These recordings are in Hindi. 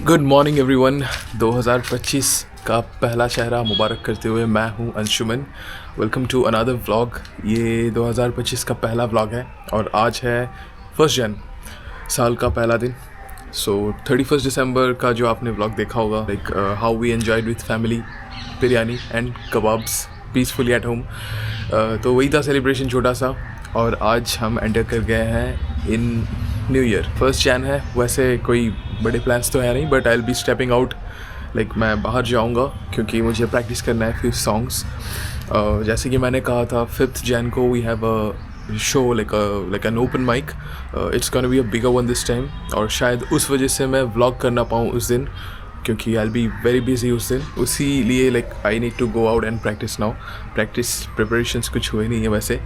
Good morning everyone. 2025 का पहला शहरा मुबारक करते हुए मैं हूं Anshuman. Welcome to another vlog. ये 2025 का पहला व्लॉग है और आज है 1 जन, साल का पहला दिन। सो 31 दिसंबर का जो आपने व्लॉग देखा होगा, like how we enjoyed with family, biryani and kebabs peacefully at home, तो वही था सेलिब्रेशन छोटा सा। और आज हम एंटर कर गए हैं इन न्यू ईयर। 1 जन है, वैसे कोई बड़े प्लान्स तो है नहीं, but I will B stepping out. Like मैं बाहर जाऊंगा क्योंकि मुझे प्रैक्टिस करना है फ्यू सॉन्ग्स। जैसे कि मैंने कहा था 5 जन को we have a show, like an open mic. It's gonna be a bigger one this time, और शायद उस वजह से मैं व्लॉग कर ना पाऊँ उस दिन क्योंकि I will be very busy उस दिन। उसी लिए like I need to go out and practice now. Practice preparations कुछ हुए नहीं है वैसे,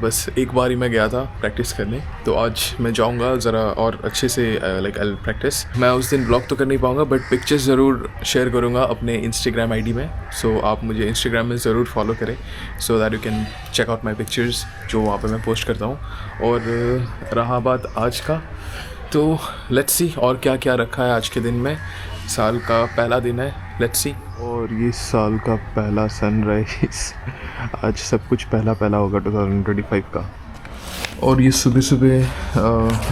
बस एक बार ही मैं गया था प्रैक्टिस करने। तो आज मैं जाऊंगा ज़रा और अच्छे से, लाइक आई प्रैक्टिस। मैं उस दिन ब्लॉग तो कर नहीं पाऊंगा बट पिक्चर्स ज़रूर शेयर करूंगा अपने इंस्टाग्राम आईडी में। सो आप मुझे इंस्टाग्राम में ज़रूर फॉलो करें so that you can check out my pictures जो वहाँ पर मैं पोस्ट करता हूँ। और रहा बात आज का, तो लेट्स सी और क्या क्या रखा है आज के दिन में। साल का पहला दिन है, लेट्स सी। और ये साल का पहला सनराइज आज सब कुछ पहला पहला होगा 2025 का। और ये सुबह सुबह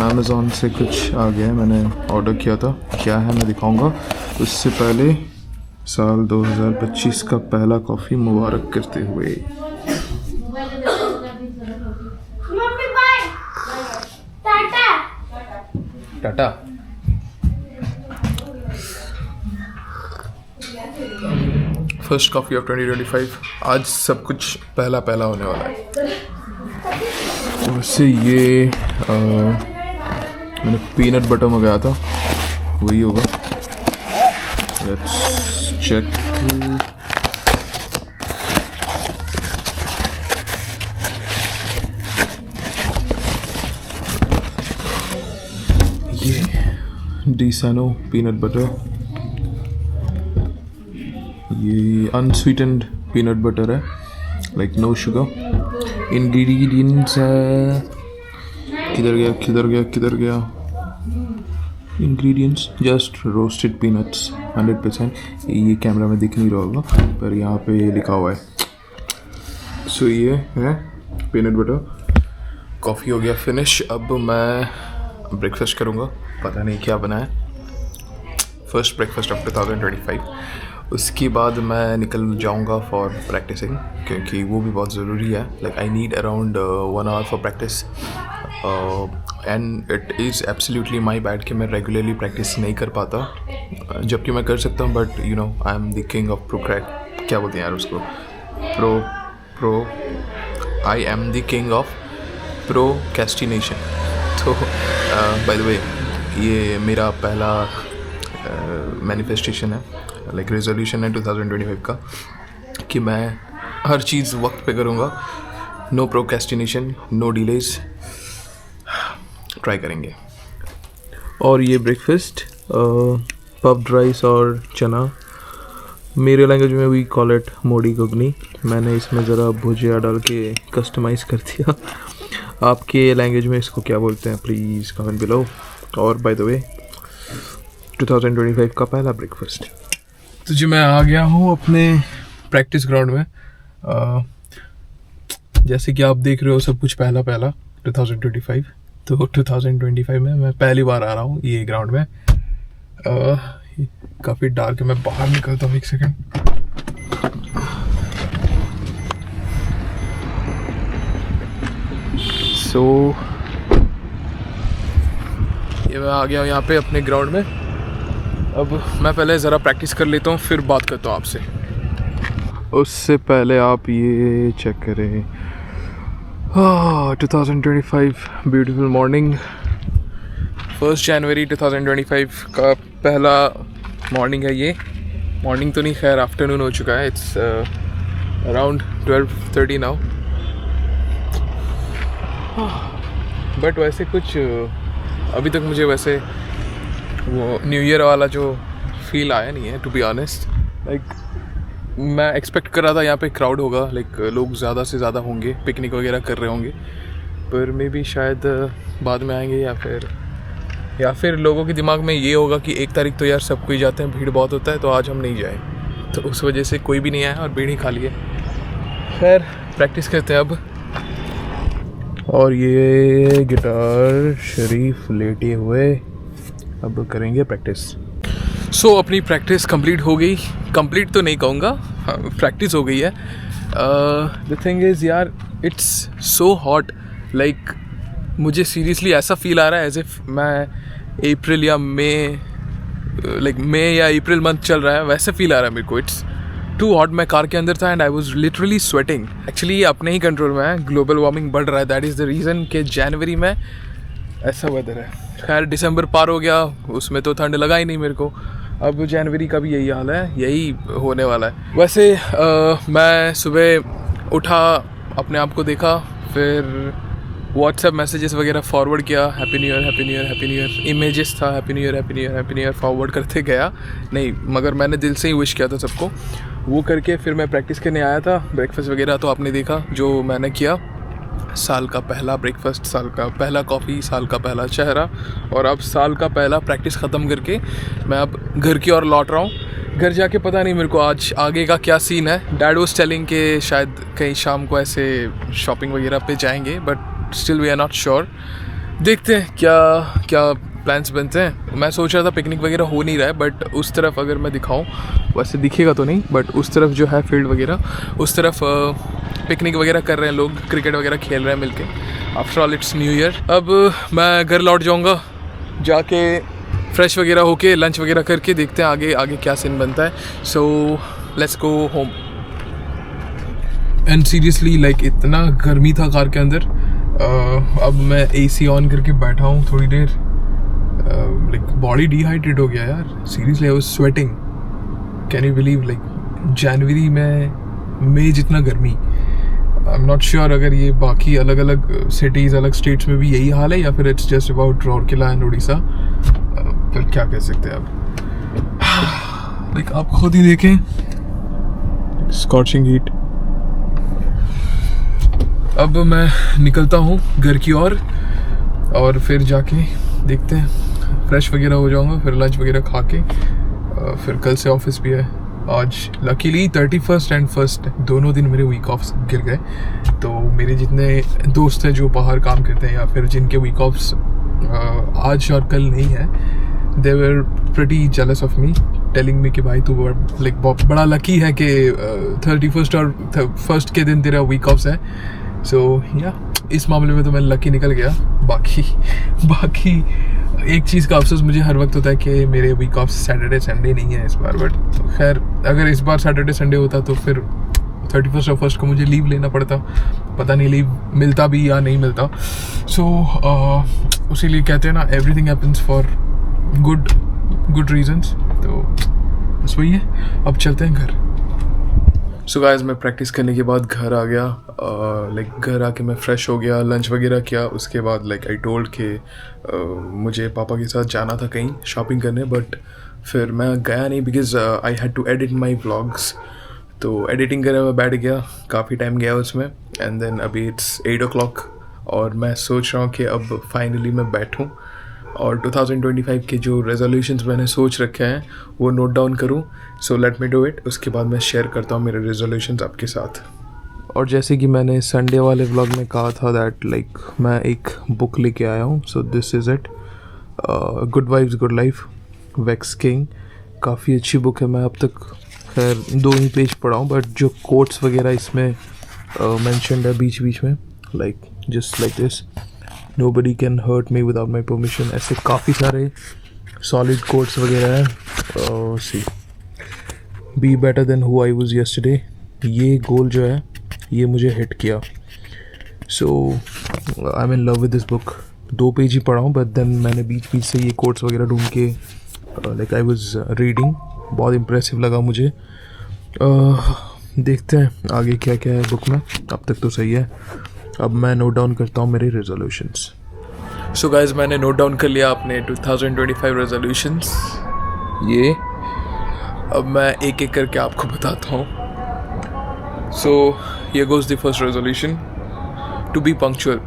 अमेज़ॉन से कुछ आ गया है, मैंने ऑर्डर किया था। क्या है मैं दिखाऊंगा। उससे पहले साल 2025 का पहला कॉफ़ी मुबारक करते हुए। टाटा। First coffee of 2025। आज सब कुछ पहला पहला होने वाला है। वैसे ये मैंने पीनट बटर मंगाया था, वही होगा। Let's check. ये डिसानो पीनट बटर, ये अनस्वीटेंड पीनट बटर है, लाइक नो शुगर। इंग्रेडिएंट्स है, किधर गया इंग्रेडिएंट्स, जस्ट रोस्टेड पीनट्स 100%। ये कैमरा में दिख नहीं रहा होगा पर यहाँ पे लिखा हुआ है। सो ये है पीनट बटर। कॉफ़ी हो गया फिनिश। अब मैं ब्रेकफास्ट करूँगा, पता नहीं क्या बना है। First breakfast of 2025। उसके बाद मैं निकल जाऊंगा फॉर प्रैक्टिसिंग क्योंकि वो भी बहुत ज़रूरी है। Like I need around 1 hour for practice, and it is absolutely my bad कि मैं रेगुलरली प्रैक्टिस नहीं कर पाता, जबकि मैं कर सकता हूँ। But you know I am the king of क्या बोलते हैं यार उसको, I am the king of procrastination. तो बाय द वे ये मेरा पहला मैनिफेस्टेशन है, लाइक रेजोल्यूशन है 2025 का कि मैं हर चीज़ वक्त पे करूँगा। No procrastination, no delays, try करेंगे। और ये ब्रेकफास्ट पफ्ड राइस और चना, मेरे लैंग्वेज में वी कॉल इट मोड़ी घुगनी। मैंने इसमें ज़रा भुजिया डाल के कस्टमाइज़ कर दिया। आपके लैंग्वेज में इसको क्या बोलते हैं प्लीज़ कमेंट बिलो। और बाय द वे 2025 का पहला ब्रेकफास्ट। तो जी मैं आ गया हूँ अपने प्रैक्टिस ग्राउंड में। जैसे कि आप देख रहे हो सब कुछ पहला पहला 2025। तो 2025 में मैं पहली बार आ रहा हूँ ये ग्राउंड में। काफ़ी डार्क है, मैं बाहर निकलता हूँ एक सेकेंड। सो ये मैं आ गया हूँ यहाँ पे अपने ग्राउंड में। अब मैं पहले ज़रा प्रैक्टिस कर लेता हूँ फिर बात करता हूँ आपसे। उससे पहले आप ये चेक करें। 2025 ब्यूटीफुल मॉर्निंग, 1 जनवरी 2025 का पहला मॉर्निंग है ये। मॉर्निंग तो नहीं, खैर आफ्टरनून हो चुका है। It's around 12:30 now. बट वैसे कुछ अभी तक मुझे वैसे वो न्यू ईयर वाला जो फील आया नहीं है, टू बी ऑनेस्ट। लाइक मैं एक्सपेक्ट कर रहा था यहाँ पे क्राउड होगा, लाइक लोग ज़्यादा से ज़्यादा होंगे, पिकनिक वगैरह कर रहे होंगे, पर मे बी शायद बाद में आएंगे या फिर या फिर लोगों के दिमाग में ये होगा कि 1 तारीख तो यार सब कोई जाते हैं, भीड़ बहुत होता है, तो आज हम नहीं जाए, तो उस वजह से कोई भी नहीं आया और भीड़ ही खाली है। खैर प्रैक्टिस करते हैं अब। और ये गिटार शरीफ लेटे हुए, अब करेंगे प्रैक्टिस। सो अपनी प्रैक्टिस कंप्लीट हो गई, कंप्लीट तो नहीं कहूँगा, प्रैक्टिस हो गई है। द थिंग इज़ यार, इट्स सो हॉट, लाइक मुझे सीरियसली ऐसा फील आ रहा है एज इफ मैं अप्रैल या मई, लाइक मई या अप्रैल मंथ चल रहा है, वैसे फील आ रहा है मेरे को। It's too hot. मैं कार के अंदर था and I was literally sweating. Actually ये अपने ही कंट्रोल में है, ग्लोबल वार्मिंग बढ़ रहा है, दैट इज़ द रीज़न कि जनवरी में ऐसा वेदर है। खैर दिसंबर पार हो गया, उसमें तो ठंड लगा ही नहीं मेरे को, अब जनवरी का भी यही हाल है, यही होने वाला है। वैसे मैं सुबह उठा, अपने आप को देखा, फिर व्हाट्सएप मैसेजेस वगैरह फॉरवर्ड किया, happy new year, happy new year, happy new year, images था happy new year, happy new year, happy new year forward करते गया, नहीं मगर मैंने दिल से ही विश किया था सबको। वो करके फिर मैं प्रैक्टिस करने आया था। ब्रेकफास्ट वगैरह तो आपने देखा जो मैंने किया, साल का पहला ब्रेकफास्ट, साल का पहला कॉफ़ी, साल का पहला चेहरा, और अब साल का पहला प्रैक्टिस ख़त्म करके मैं अब घर की ओर लौट रहा हूँ। घर जाके पता नहीं मेरे को आज आगे का क्या सीन है। डैड वाज टेलिंग कि शायद कहीं शाम को ऐसे शॉपिंग वगैरह पे जाएंगे, but still we are not sure. देखते हैं क्या क्या प्लान्स बनते हैं। मैं सोच रहा था पिकनिक वगैरह हो नहीं रहा है, बट उस तरफ अगर मैं दिखाऊं, वैसे दिखेगा तो नहीं, बट उस तरफ जो है फील्ड वगैरह, उस तरफ पिकनिक वगैरह कर रहे हैं लोग, क्रिकेट वगैरह खेल रहे हैं मिलके। After all it's new year. अब मैं घर लौट जाऊंगा, जाके फ्रेश वगैरह होके लंच वगैरह करके देखते हैं आगे आगे क्या सीन बनता है। So let's go home. And seriously like इतना गर्मी था कार के अंदर, अब मैं AC ऑन करके बैठा हूँ थोड़ी देर, लाइक बॉडी डिहाइड्रेट हो गया यार, seriously I was sweating, can you believe, like जनवरी में मई जितना गर्मी। आई एम नॉट श्योर अगर ये बाकी अलग अलग सिटीज़, अलग स्टेट्स में भी यही हाल है या फिर it's just about Rourkela and Orissa, पर क्या कह सकते हैं अब। लाइक आप खुद ही देखें, स्कॉचिंग हीट। अब मैं निकलता हूँ घर की ओर और फिर जाके देखते हैं, फ्रेश वगैरह हो जाऊँगा, फिर लंच वगैरह खा के फिर कल से ऑफिस भी है। आज लकीली 31st एंड 1st दोनों दिन मेरे वीक ऑफ्स गिर गए, तो मेरे जितने दोस्त हैं जो बाहर काम करते हैं या फिर जिनके वीक ऑफ्स आज और कल नहीं है, they were pretty jealous of me, telling me कि भाई तू लाइक बड़ा लकी है कि 31st और 1st के दिन तेरा वीक ऑफ्स है। सो या इस मामले में तो मैं लकी निकल गया। बाकी एक चीज़ का अफसोस मुझे हर वक्त होता है कि मेरे वीक ऑफ सैटरडे संडे नहीं है इस बार, बट खैर अगर इस बार सैटरडे संडे होता तो फिर 31st और 1st को मुझे लीव लेना पड़ता, पता नहीं लीव मिलता भी या नहीं मिलता। सो उसीलिए कहते हैं ना, everything happens for good reasons, तो बस वही है। अब चलते हैं घर। सो गाइस, मैं प्रैक्टिस करने के बाद घर आ गया, लाइक घर आके मैं फ़्रेश हो गया, लंच वगैरह किया। उसके बाद लाइक आई टोल्ड कि मुझे पापा के साथ जाना था कहीं शॉपिंग करने, बट फिर मैं गया नहीं because I had to edit my vlogs. तो एडिटिंग करने में बैठ गया, काफ़ी टाइम गया उसमें, एंड देन अभी इट्स 8 o'clock और मैं सोच रहा हूँ कि अब फाइनली मैं बैठूँ और 2025 के जो रेजोल्यूशंस मैंने सोच रखे हैं वो नोट डाउन करूं। So let me do it. उसके बाद मैं शेयर करता हूं मेरे रेजोल्यूशंस आपके साथ। और जैसे कि मैंने संडे वाले व्लॉग में कहा था दैट लाइक मैं एक बुक लेके आया हूं, so this is it, good vibes good life, wax king. काफ़ी अच्छी बुक है। मैं अब तक खैर 2 ही पेज पढ़ा हूँ, बट जो कोट्स वगैरह इसमें मेंशन्ड है बीच बीच में, like just like this, Nobody can hurt me without my permission, ऐसे काफ़ी सारे सॉलिड कोट्स वगैरह हैं। See be better than who I was yesterday, ये गोल जो है ये मुझे हिट किया। So I am in love with this book. 2 page ही पढ़ा हूँ, बट देन मैंने बीच बीच से ये कोट्स वगैरह ढूंढ के लाइक आई वॉज रीडिंग, बहुत इम्प्रेसिव लगा मुझे। देखते हैं आगे क्या क्या है बुक में। अब तक तो सही है। अब मैं नोट डाउन करता हूँ मेरे रेजोल्यूशंस। सो गाइज, मैंने नोट डाउन कर लिया अपने 2025 रेजोल्यूशंस। ये अब मैं एक एक करके आपको बताता हूँ। सो ये goes the first resolution, to be punctual.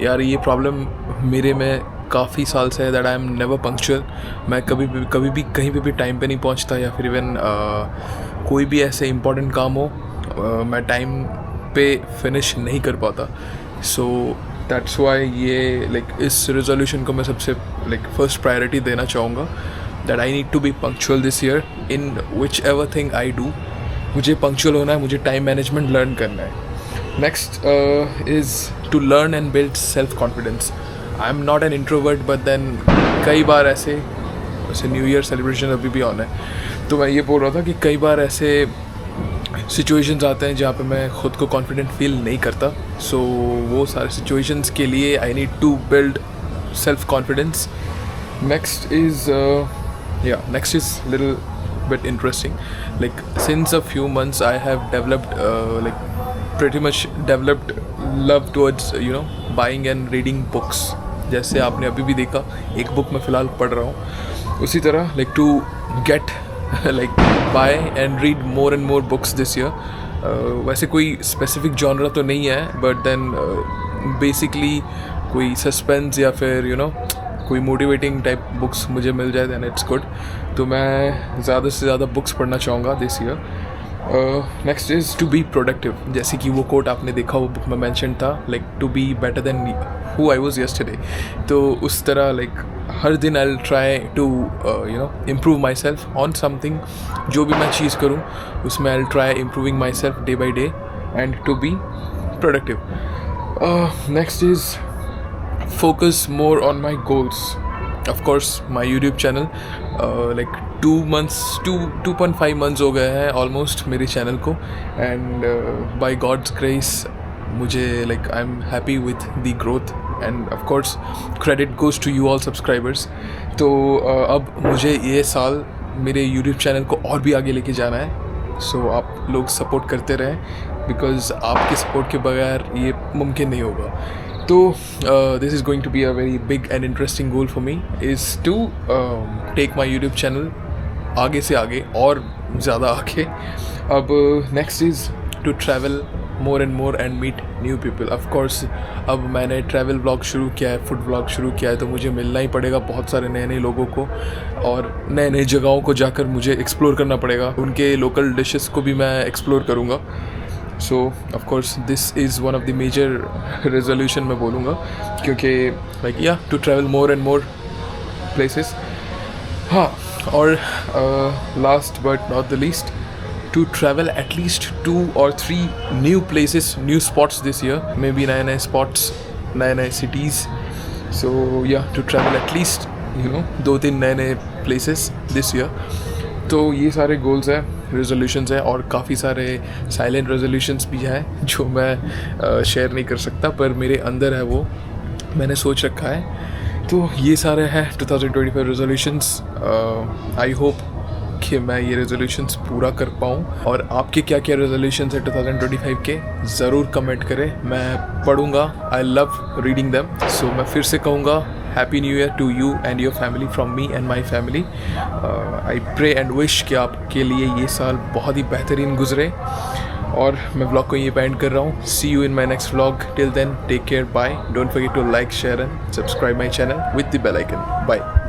यार ये प्रॉब्लम मेरे में काफ़ी साल से है that I am never punctual. मैं कभी भी कहीं पे भी टाइम पे नहीं पहुंचता, या फिर इवन कोई भी ऐसे इंपॉर्टेंट काम हो मैं टाइम पे फिनिश नहीं कर पाता। सो दैट्स वाई ये लाइक इस रेजोल्यूशन को मैं सबसे लाइक फर्स्ट प्रायोरिटी देना चाहूँगा, that I need to be punctual this year in which everything I do. मुझे पंक्चुअल होना है, मुझे टाइम मैनेजमेंट लर्न करना है। Next is to learn and build self confidence. I am not an introvert, but then कई बार ऐसे न्यू ईयर सेलिब्रेशन अभी भी ऑन है, तो मैं ये बोल रहा था कि कई बार ऐसे सिचुएशंस आते हैं जहाँ पे मैं ख़ुद को कॉन्फिडेंट फील नहीं करता। सो वो सारे सिचुएशंस के लिए I need to build self confidence. Next is little bit interesting. Like since a few months I have developed like pretty much developed love towards buying and reading books. जैसे आपने अभी भी देखा एक बुक मैं फ़िलहाल पढ़ रहा हूँ, उसी तरह like to get like buy and read more and more books this year. वैसे कोई specific genre तो नहीं है, but then basically कोई suspense या फिर कोई मोटिवेटिंग टाइप बुक्स मुझे मिल जाए दैन इट्स गुड। तो मैं ज़्यादा से ज़्यादा बुक्स पढ़ना चाहूँगा this year. Next is to be productive. जैसे कि वो कोट आपने देखा वो बुक में मेंशन था, like to be better than who I was yesterday. तो उस तरह लाइक हर दिन I will try to improve myself on something. जो भी मैं चीज़ करूँ उसमें I will try improving myself day by day and to be productive. Next is focus more on my goals. Of course my YouTube channel like 2.5 months हो गए हैं almost मेरे चैनल को, and by God's grace मुझे like I'm happy with the growth, and of course credit goes to you all subscribers. तो अब मुझे ये साल मेरे YouTube चैनल को और भी आगे लेके जाना है। सो आप लोग सपोर्ट करते रहें, बिकॉज आपके सपोर्ट के बगैर ये मुमकिन नहीं होगा। तो this is going to be a very big and interesting goal for me is to take my YouTube channel आगे से आगे और ज़्यादा आगे। अब next is to travel more and meet new people. Of course अब मैंने ट्रैवल व्लॉग शुरू किया है, फूड व्लॉग शुरू किया है, तो मुझे मिलना ही पड़ेगा बहुत सारे नए लोगों को, और नए जगहों को जाकर मुझे एक्सप्लोर करना पड़ेगा। उनके लोकल डिशेस को भी मैं एक्सप्लोर करूँगा। So of course this is one of the major resolution मैं बोलूँगा, क्योंकि like to travel more and more places. हाँ, और last but not the least, to travel at least 2 or 3 new places, new spots this year, maybe नए spots, नए cities. So to travel at least 2-3 नए places this year. तो ये सारे गोल्स हैं, रेजोल्यूशंस हैं, और काफ़ी सारे साइलेंट रेजोल्यूशंस भी हैं जो मैं शेयर नहीं कर सकता, पर मेरे अंदर है, वो मैंने सोच रखा है। तो ये सारे हैं 2025 रेजोल्यूशंस। आई होप कि मैं ये रेजोल्यूशंस पूरा कर पाऊँ। और आपके क्या क्या रेजोल्यूशंस हैं 2025 के, ज़रूर कमेंट करें, मैं पढ़ूँगा। I love reading them. So मैं फिर से कहूँगा happy new year to you and your family from me and my family. I pray and wish कि आपके लिए ये साल बहुत ही बेहतरीन गुजरे। और मैं व्लॉग को ये एंड कर रहा हूँ। See you in my next vlog. Till then take care, bye. Don't forget to like, share and subscribe my channel with the bell icon. Bye.